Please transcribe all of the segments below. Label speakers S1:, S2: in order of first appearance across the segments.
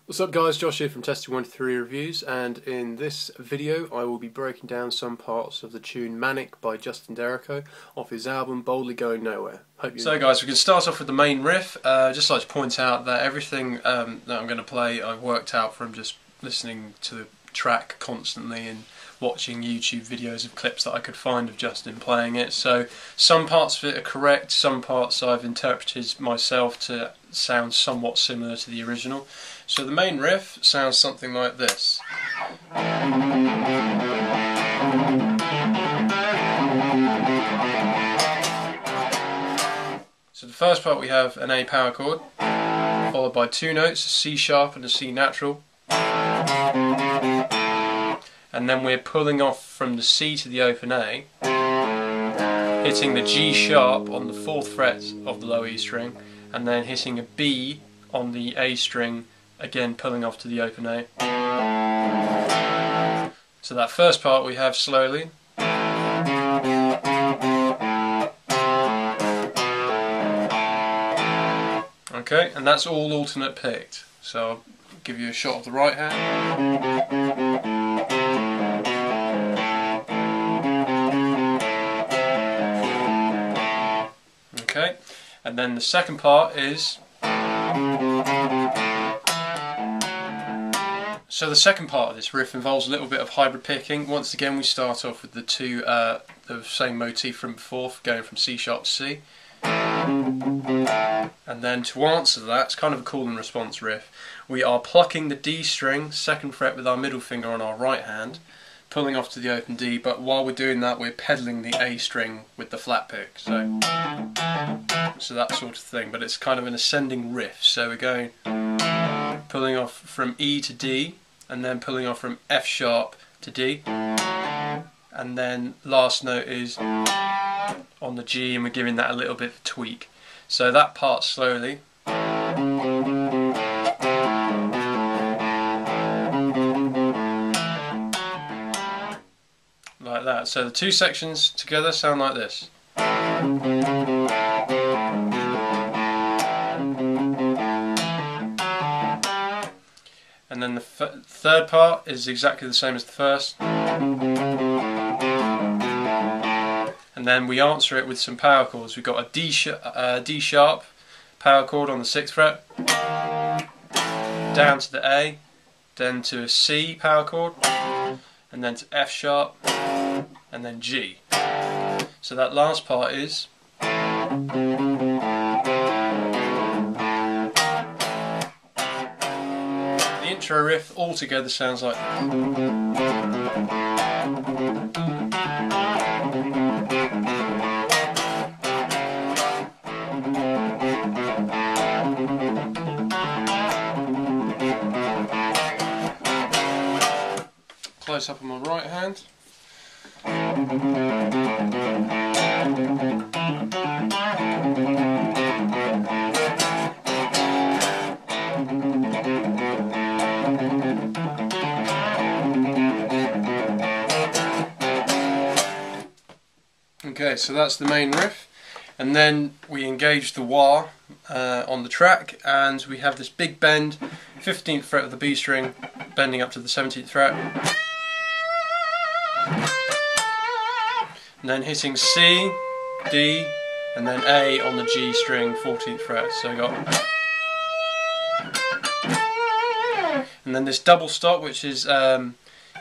S1: What's up guys, Josh here from Testing123 Reviews, and in this video I will be breaking down some parts of the tune Manic by Justin Derrico off his album Boldly Going Nowhere. So guys, we can start off with the main riff. Just like to point out that everything that I'm going to play I've worked out from just listening to the track constantly and watching YouTube videos of clips that I could find of Justin playing it. So some parts of it are correct, some parts I've interpreted myself to sound somewhat similar to the original. So the main riff sounds something like this. So the first part we have an A power chord, followed by two notes, a C sharp and a C natural. And then we're pulling off from the C to the open A, hitting the G sharp on the 4th fret of the low E string, and then hitting a B on the A string, again pulling off to the open A. So that first part we have slowly. Okay, and that's all alternate picked. So I'll give you a shot of the right hand. Okay, and then the second part is... So the second part of this riff involves a little bit of hybrid picking. Once again we start off with the the same motif from before, going from C sharp to C. And then to answer that, it's kind of a call and response riff. We are plucking the D string, 2nd fret with our middle finger on our right hand, pulling off to the open D, but while we're doing that we're pedaling the A string with the flat pick. So that sort of thing, but it's kind of an ascending riff. So we're going pulling off from E to D, and then pulling off from F sharp to D, and then last note is on the G, and we're giving that a little bit of a tweak. So that part slowly. Like that. So the two sections together sound like this. And then the third part is exactly the same as the first. And then we answer it with some power chords. We've got a D sharp power chord on the 6th fret, down to the A, then to a C power chord, and then to F sharp, and then G. So that last part is... The intro riff altogether sounds like close up on my right hand. Okay, so that's the main riff, and then we engage the wah on the track, and we have this big bend, 15th fret of the B string, bending up to the 17th fret, and then hitting C, D, and then A on the G string, 14th fret. So we got, and then this double stop, which is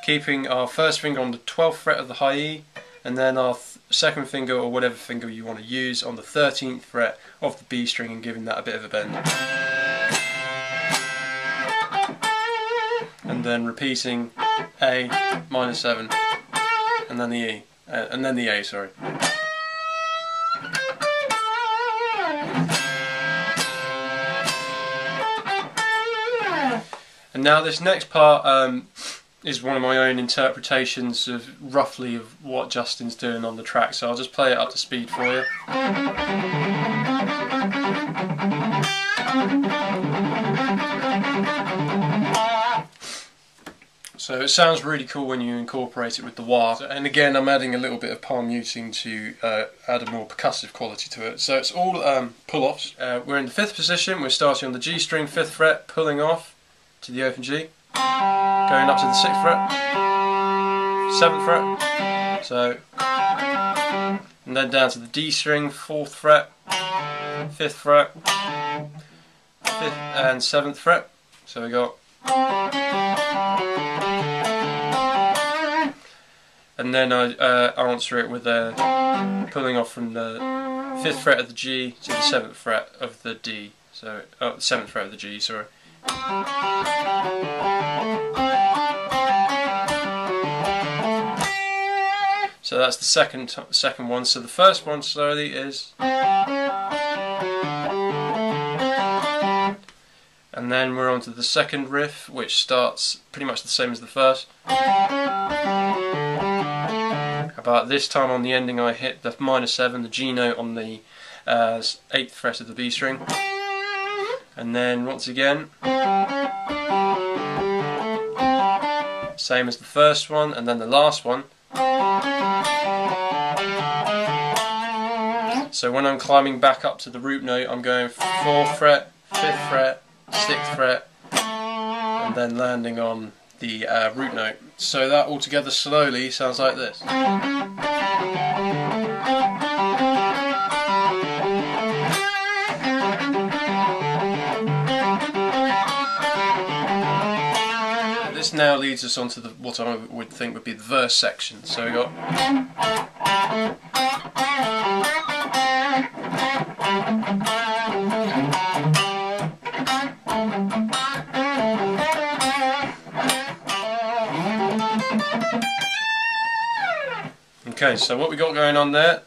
S1: keeping our first finger on the 12th fret of the high E, and then our second finger, or whatever finger you want to use, on the 13th fret of the B string, and giving that a bit of a bend. And then repeating A, minor 7, and then the E, and then the A, sorry. And now this next part is one of my own interpretations of roughly of what Justin's doing on the track, so I'll just play it up to speed for you. So it sounds really cool when you incorporate it with the wah. And again, I'm adding a little bit of palm muting to add a more percussive quality to it. So it's all pull-offs. We're in the 5th position, we're starting on the G string, 5th fret, pulling off, to the open G, going up to the 6th fret, 7th fret, so, and then down to the D string, 4th fret, 5th fret, 5th and 7th fret, so we got, and then I answer it with pulling off from the 5th fret of the G to the 7th fret of the D, so, 7th fret of the G, sorry. So that's the second one. So the first one slowly is, and then we're on to the second riff, which starts pretty much the same as the first. About this time on the ending I hit the minor 7, the G note on the 8th fret of the B string, and then once again same as the first one, and then the last one. So when I'm climbing back up to the root note, I'm going 4th fret, 5th fret, 6th fret, and then landing on the root note. So that all together slowly sounds like this. This now leads us on to what I would think would be the verse section. So we got, okay, so what we got going on there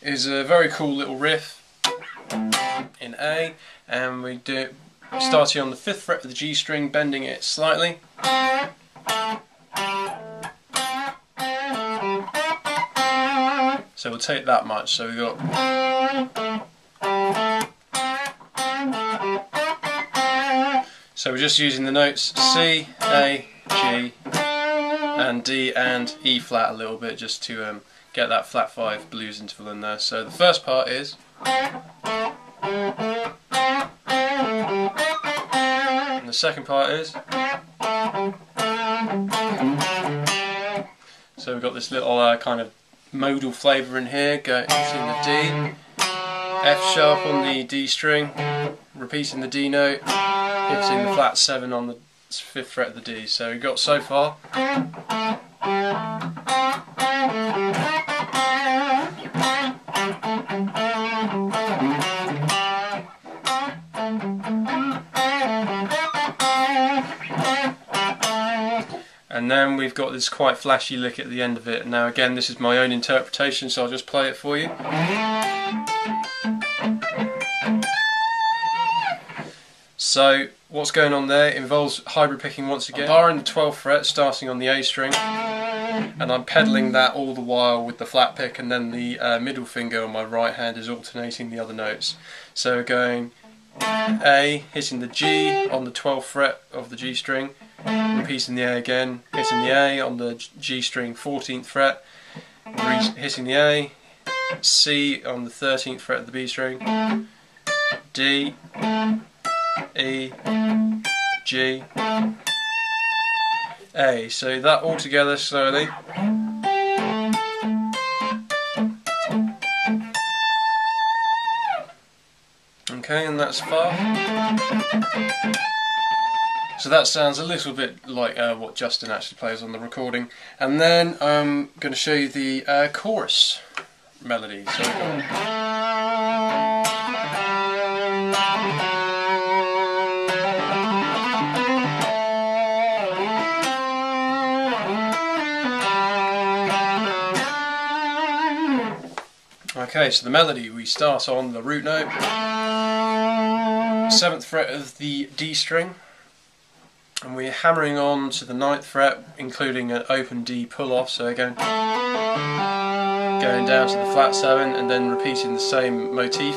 S1: is a very cool little riff in A, and we do it starting on the 5th fret of the G string, bending it slightly. So we'll take that much. So we got, so we're just using the notes C, A, G, and D and E flat a little bit, just to get that flat 5 blues interval in there. So the first part is, and the second part is, so we've got this little kind of modal flavour in here, hitting the D, F sharp on the D string, repeating the D note, hitting the flat 7 on the 5th fret of the D. So we've got so far. And then we've got this quite flashy lick at the end of it. Now again, this is my own interpretation, so I'll just play it for you. So what's going on there involves hybrid picking once again. I'm barring the 12th fret, starting on the A string, and I'm pedalling that all the while with the flat pick, and then the middle finger on my right hand is alternating the other notes. So we're going A, hitting the G on the 12th fret of the G string, repeating the A again, hitting the A on the G string 14th fret, hitting the A, C on the 13th fret of the B string, D, E, G, A. So that all together slowly. Okay, and that's far. So that sounds a little bit like what Justin actually plays on the recording. And then I'm going to show you the chorus melody. So okay, so the melody, we start on the root note, 7th fret of the D string, and we're hammering on to the 9th fret, including an open D pull off, so again going down to the flat 7 and then repeating the same motif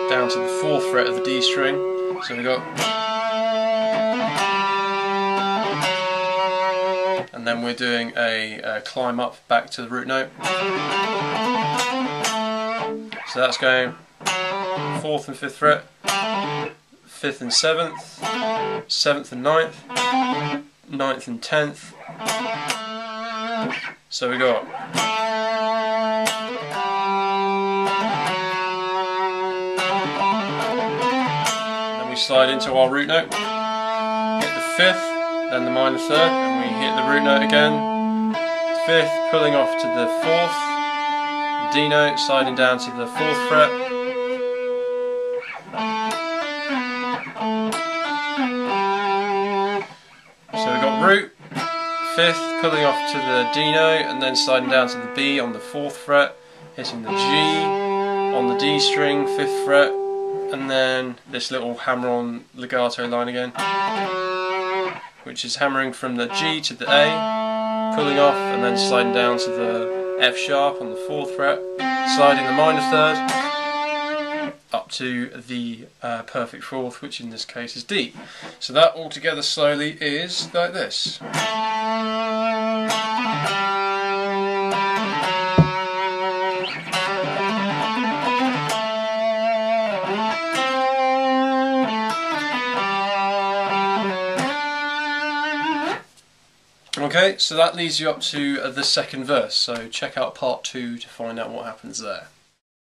S1: down to the 4th fret of the D string. So we got, and then we're doing a climb up back to the root note. So that's going 4th and 5th fret, 5th and 7th, 7th and 9th, 9th and 10th. So we got then we slide into our root note, hit the 5th, then the minor 3rd, and we hit the root note again, 5th, pulling off to the 4th, D note, sliding down to the 4th fret. So we've got root, 5th, pulling off to the D note, and then sliding down to the B on the 4th fret, hitting the G on the D string, 5th fret, and then this little hammer-on legato line again, which is hammering from the G to the A, pulling off, and then sliding down to the F sharp on the 4th fret, sliding the minor 3rd up to the perfect 4th, which in this case is D. So that all together slowly is like this. Okay, so that leads you up to the second verse, so check out part 2 to find out what happens there.